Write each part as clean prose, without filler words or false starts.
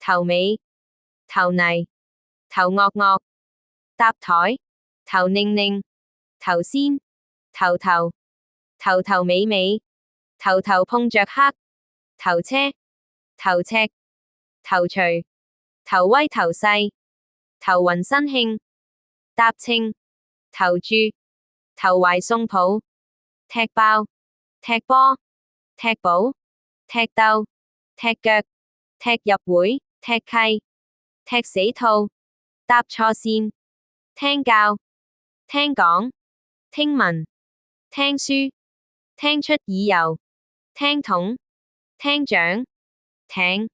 頭尾，頭泥，頭惡惡，搭台，頭擰擰，頭先，頭頭，頭頭尾尾，頭頭碰着黑，頭車，頭赤，頭錘，頭威頭勢，頭暈身慶，搭稱，投注，投懷送抱，踢爆，踢波，踢保，踢鬥，踢腳，踢入會，踢契，踢死兔，搭錯線，聽教，聽講，聽聞，聽書，聽出耳油，聽筒，聽獎，艇，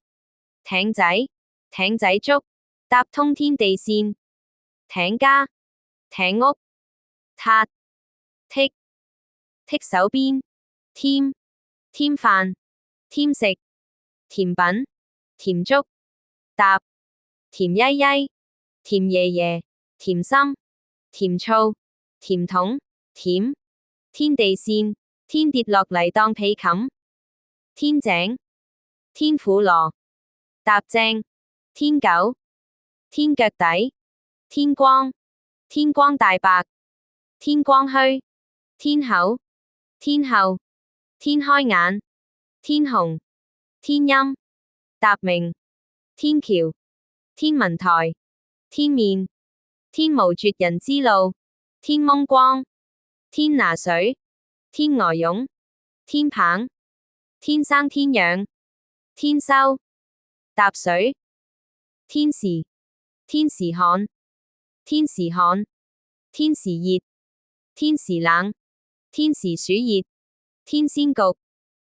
艇仔，艇仔捉，搭通天地線，艇家，艇屋，撻，剔，剔手邊，添，添飯，添食，甜品，甜粥，搭，甜曳曳，甜爺爺，甜心，甜醋，甜筒，甜，天地線，天跌落嚟當被冚，天井，天婦羅，搭正，天狗，天腳底，天光，天光大白，天光墟，天口，天后，天開眼，天虹，天陰，搭明，天橋，天文台，天面，天無絕人之路，天蒙光，天拿水，天鵝絨，天棒，天生天養，天收，搭水，天時，天時旱，天時旱，天時熱，天時冷，天時暑熱，天仙局，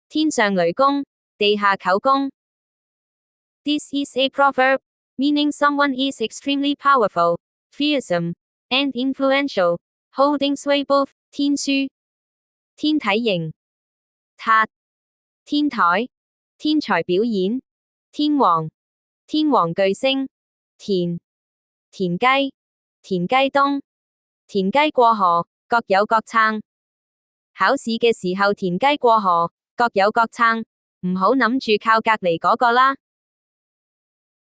天上雷公，地下舅公。This is a proverb, meaning someone is extremely powerful, fearsome, and influential, holding sway both 天書、天體型、塔、天台、天才表演、天王、天王巨星、田、田雞、田雞冬、田雞過河，各有各撐。考試嘅時候田雞過河，各有各撐，唔好諗住靠隔離嗰個啦。